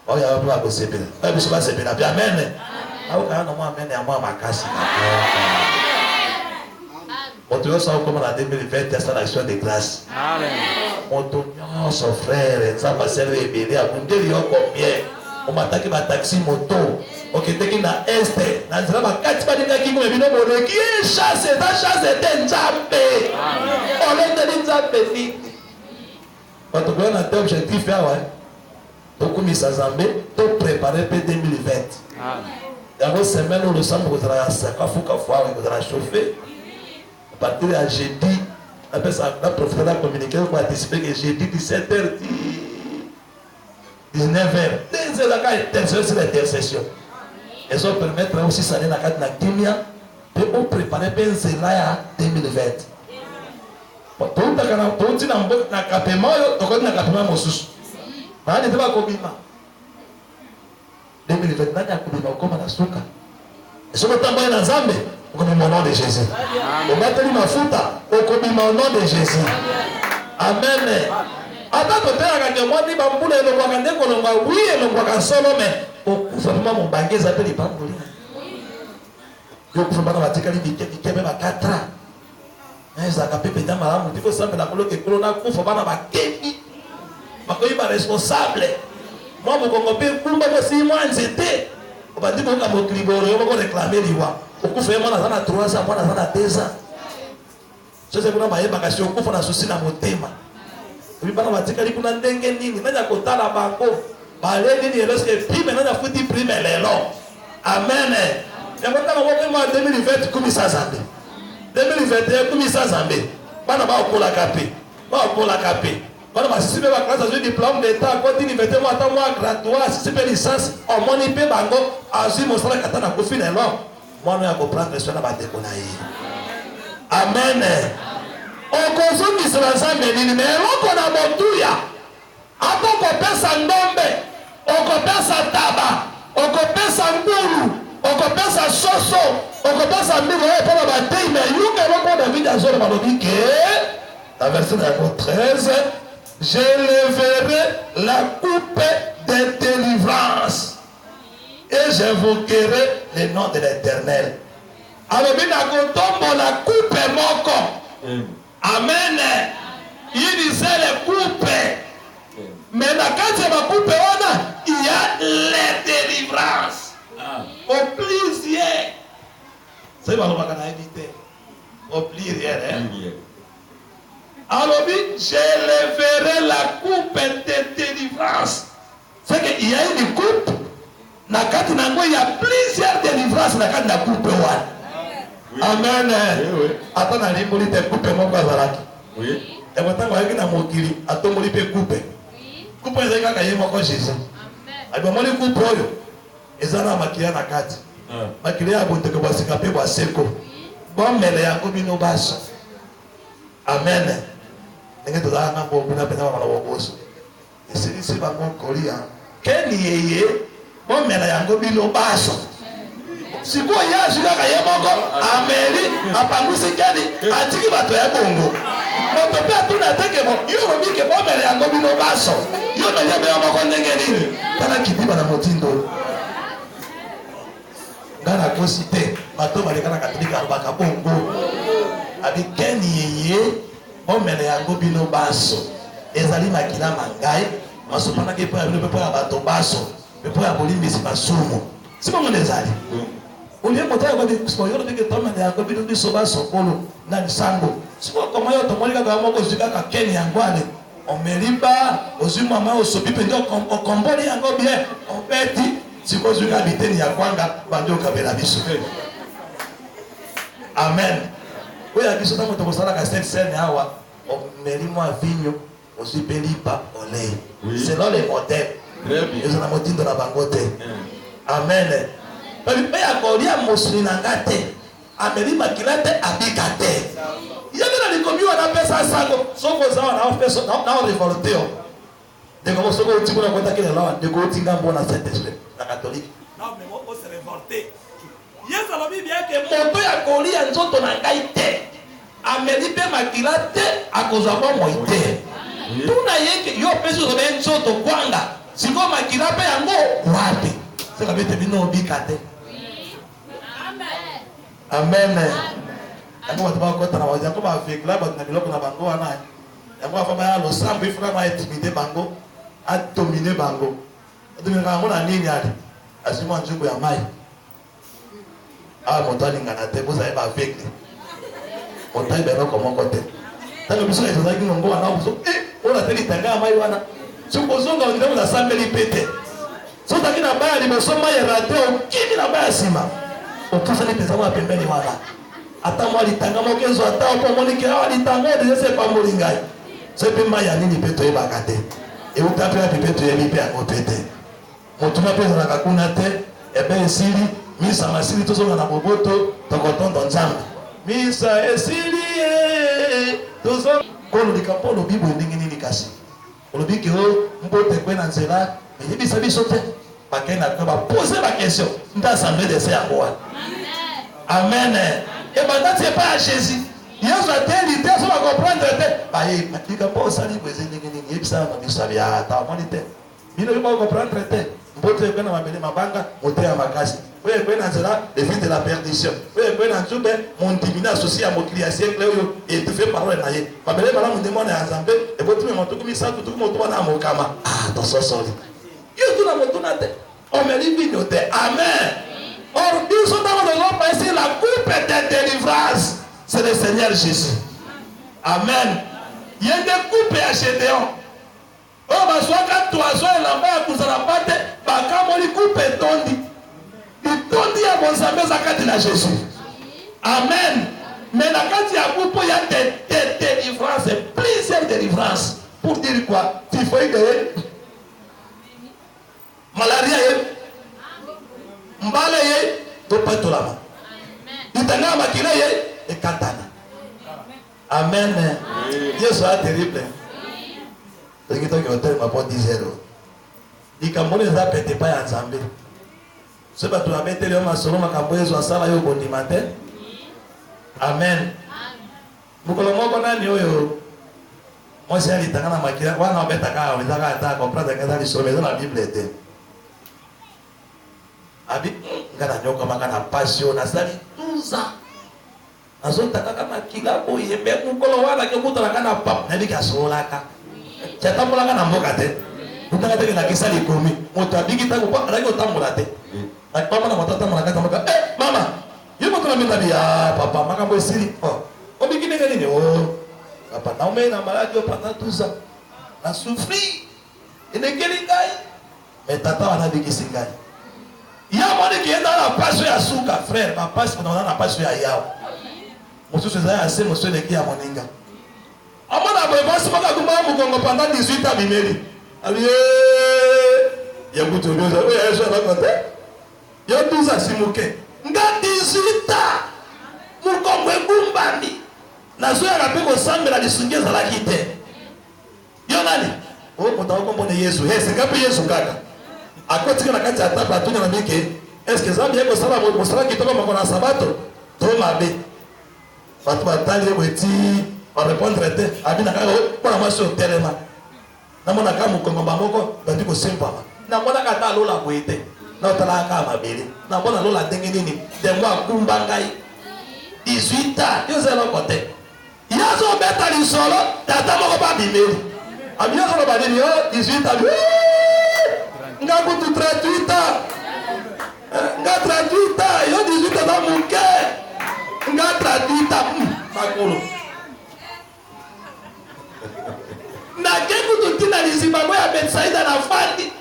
oya baba akosepela babiso basepela bya amen au kana mo amen ya mo makasi moto yo sa comme la 2020 c'est l'action de grâce amen moto son frère ça va servir bien à bundeli yo combien on m'attaque ba taxi moto okiteki na este na nzira bakati badinga kingo ebino boneki chasse de Nzambe olende Nzambe ni bato ko na te objectif ya wa to kumisa Nzambe to préparer pe 2020 yango semaine le samedi ko tra saka fuka fois ko tra chauffer à partir de jeudi après ça la prophète a communiqué pour anticiper que jeudi 17h 19h c'est la intercession. Ils ont permettre aussi ça na kati na kimia pe o préparer benzela ya 2020. Touti na mboka na kapema yo tokoti na kapema mosusu. Nani teba kobima. 2020 nani akobima okoma na suka. Esoko tamboya na Nzambe okobima au nom de Jésus. Obateli mafuta okobima au nom de Jésus. Amen. Ata totelaka ke mwani bambula elongwaka ndeko longwa wi elongwaka solo me okufa mama mobangeza pe libambuli. Yokufa bana batikali bike be ba 4 ans. Ezaka pepe ta malamu ndiko sambe na koloke kolo na kufa bana bakebi. Bakoyi ba responsable. Moi mo kongo pe kumba ko si moi nzete. Obandi ko ka mo kliboro yo ko réclamer liwa. Okufa mwana sana 3 ans mwana sana 2 ans. Sasa kuna mayeba kasi okufa na susi na motema. Bana batikali kuna ndenge nini nanya kotala bango. Baleni ni eloske prime nanya futi prime lelo. Amen. Yabota ko mo 2020 kumisa Zambe. 2021 kumisa Zambe. Bana ba okola kape. Ba okola kape. Bana ba sibe ba classe de diplôme d'état ko tini vete mo ata mo graduat sibe licence o moni pe bango azi mo sala katana ko finelo. Mwana ya ko prendre soin na ba dekona yi. Amen. Okozungisa Nzambe nini meloko na motuya. Apo kopesa ndombe, okopesa taba, okopesa mbulu, okopesa soso, okopesa mbulu pour battre mais yuka loko David azoro malobike. La verset 13, je leverai la coupe de délivrance et j'invoquerai le nom de l'Éternel. Alors bien akotombo la coupe moko. Amen. Il disait les coupes. Mais dans la coupe, il y a les délivrances. Au plaisir. C'est ce qu'on a évité. Au plaisir. Alors, je leverai la coupe de délivrance. C'est qu'il y a une coupe. Dans il y a plusieurs délivrances dans la coupe. Amen. Attends, on a dit que tu coupes mon bazalaki. Oui. Et maintenant, on a dit que mokili, attends, on a dit que coupe. Coupe, c'est quand il y a Jésus. Amen. On a dit coupe. Et ça, on a maquillé na kati. Maquillé à bonté que vous avez capé vous seko. Bon, mais les angobino basso. Amen. N'est-ce pas là, on a beaucoup de pénal dans la bosse. Et c'est ici, par mon colia. Quel y est? Bon, mais les angobino basso. Si vous voyez, je suis Amélie, à Pangousekani, à Tiki Bato et Bongo. Mon papa, tout n'a pas que bon, il y a que bon, mais il y a un gobino basso. Il y a un gobino basso. Kana kiti bana motindo. Gana kosite, bato balekana katolika albaka Bongo. Abi Keni yeye, bon, mais il y a un gobino basso. Ezali makina mangai, masopana ke po ya bino pe ya bato basso, pe po ya bolimi si masumu. Si bon ezali. Uliye motaya kwa dispoyoro dike toma ya kwa bidu bisoba sokolo na lisango. Siko kama yo tomolika kwa moko zika ka Kenya ngwane. Omeliba ozuma mama osopipe ndio okomboli yango bien. Opeti siko zika biteni ya kwanga bandio kabela biso. Amen. Oya biso tamo tokosala ka scène hawa omelimo avinyo osipelipa ole. Selon les modèles. Très bien. Ils ont motindo na bangote. Amen. Mais à Korea, Moslinangate, Amélie Kilate, Abikate. Il y avait des communes, on appelle ça Sango. Son cousin, on a fait ça, on a révolté. De comment ce que tu peux attaquer les lois, de quoi tu as bon à Saint-Esprit, la catholique. Non, mais on s'est révolté. Il y a ça, bien que mon père à Korea, nous autres, on a gaité. Amélie Makilate, à cause de moi, moi, tout n'a rien que yo, peso de ben soto, Kwanga. Si vous Makilate, yango, wapi. C'est la bête de nous, Bikate. Amen. Yango watu bako tana waje ko ba fake la ba na biloko na bango wana. Yango afa ba lo sambe ifuna ma intimidé bango, a dominer bango. Adumi bango na nini ali? Asimo njugo ya mai. Ah motani ngana te boza ba fake. Motai ba no komo kote. Tango biso ezo zaki ngo wana uso. Ona teli tanga mai wana. Suko zonga ndio na sambe lipete. Sota kina baya nimesoma ya radio kimi na baya sima. Okasa ni pesa mwa pembeni wala. Ata mwa litanga mokezo ata opo monike awa litanga de se pa molingai. Sepe maya nini peto ebakate. E utapela peto yebi pe akopete. Motuma pesa na kakuna te ebe esili misa masili tozonga na boboto tokotondo nzambe misa esili tozonga kolo likapolo bibo ndenge nini kasi olobi ke o mbote kwe na nzela yebisa biso te bakena ko ba poser la question nda assemblée de saints quoi amen et bandati pas Jésus yesu ateli te so ba comprendre te ba ye likapolo sali kweze ndenge nini yebisa na biso ya ta monite bino ba comprendre te mbote kwe na mabele mabanga mote ya makasi oye kwe na nzela le fils de la perdition oye kwe na nzube mon divina associé à mon client siècle oyo et te fait parole na ye babele bala mon démon ya nzambe e botume motuku misatu tuku motuku na mokama to so soli yo tu na motuna te on me livre te amen or ils sont dans le monde ici la coupe de délivrance c'est le Seigneur Jésus amen il y a des coupes à Gédéon oh baswaka toazo elamba ya kuzala pate bakamoli coupe tondi itondi ya bonzambe zakati na Jésus amen mais la kati ya coupe il y a des délivrances plusieurs délivrances pour dire quoi typhoïde ye malaria ye mbale ye to patolama itanga makila ye ekatana amen Yesu a terrible donc toi qui hôtel m'a pas 10 euros likamboni za pete pa ya nzambe ce bato a mettre le masolo makambo ezo asala yo bondima te amen mukolo moko nani oyo mwasi alitanga na makila wana obetaka wezaka ata comprendre que ça li sommes dans la Bible te abi ngana nyoka makana passion na sali 12 ans azotaka kama kila boye me mukolo wana ke mutala kana pap na bika solaka chatambola kana mboka te utaka te na kisali komi moto abiki ta ko ala ko tambola te na papa na matata na kata maka mama yimo tuna minda ya papa makambo esiri obiki nega nini papa na ume na maladi pendant 12 ans na souffri inekeli ngai mais tata wana biki singai ya mwana kienda na passion ya suka frère ma passion na passion ya yao mosusu za ya se mosusu neki ya moninga amana boy basi maka kuma mukongo pendant 18 ans bimeli ali ya kutu ndoza we yeso na kote ya 12 ans simuke nga 18 ans mukongo egumbandi na zo ya kapeko sambela lisungeza la kite yo nani mota okombone Yesu hese ngapi Yesu kaka akotika na kati ya tapa tunya na mike est-ce que zambi yako sala mo sala kitoko makona sabato to mabe fatu batali weti on répondre te abina ka ko na maso telema na mona ka mukongo bamoko bati ko sempa na mona ka ta lola boite na tala ka mabele na mona lola ndenge nini de mwa kumba ngai 18 ans yo zelo kote yazo beta li solo tata moko ba bimeli abia solo ba dini yo 18 ans nga kutu 38 ans nga 38 ans yo 18 ans na muke nga 38 ans makolo na kengu tutina lizimbabwe ya Betsaida na fandi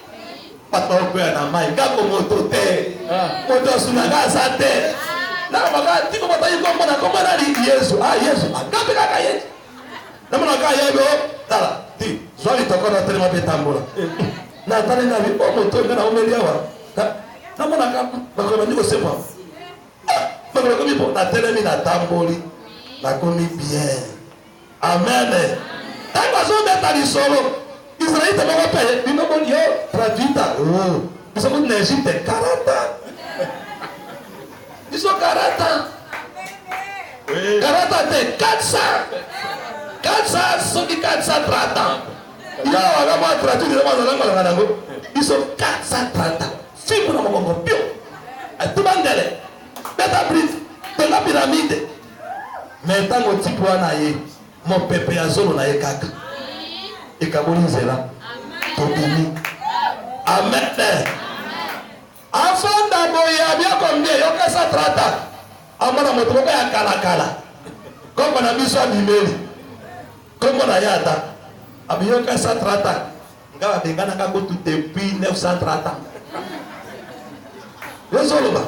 pato kwa na mai ngako moto te moto sunanga sate na baka tiko mata yuko mbona koma na Yesu Yesu ngapi kaka Yesu na mbona kaka yebo tala ti swali tokona telema betambola na tani na bipo moto ngana umelia wa na mbona kaka baka ndiko sepa baka komi po na telemi na tamboli na komi bien amen. Tango zo beta li solo Israël te moko paye bino bon yo 38 ans biso ko na Egypte 40 ans biso 40 ans 40 ans te 400 soki 430 ans ya wala mo 38 ans na ngala nango biso 430 ans fibu na moko pio atubandele beta brit de la pyramide mais tango tipo na ye mon pepe ya zolo na ye kaka ekaboli nzela tobimi amen afanda boya bia kombie yokasa 30 amana moto moko ya kala kombo na biso abimeli kombo na yata abiyokasa 30 ngaba bengana ka kutu depuis 930 yozoloba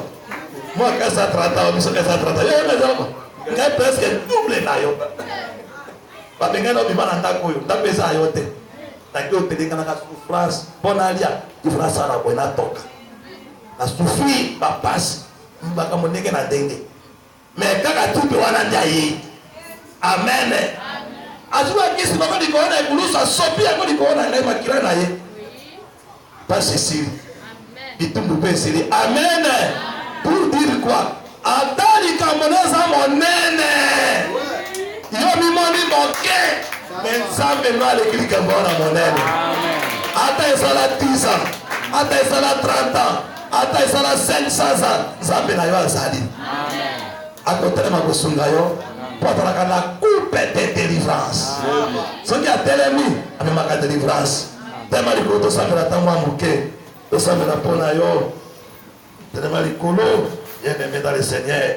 moi kasa 30 biso kasa 30 yo mezama ngai presque double na yo babengana obima na ndako oyo ndako eza yo te taki otelengana na souffrance mpona alia souffrance wana boye natoka na souffrir bapasi makambo ndenge na ndenge mais kaka tupe wana ndiaye amen azuwa kisi bako dikoona ekulusa sopi yako dikoona ngai makila na ye pas esili bitumbu mpe esili amen pour dire quoi ata likambo naza monene yo mimoni moke mais nzambe no aleki likambo wana monene ata ezala 10 ans ata ezala 30 ans ata ezala 500 ans nzambe na yo azali akotelema kosunga yo po atalaka na coupe de délivrance soki atelemi amemaka délivrance telema likolo tosambela ntango ya moke tosambela mpo na yo telema likolo bien aimé dans le Seigneur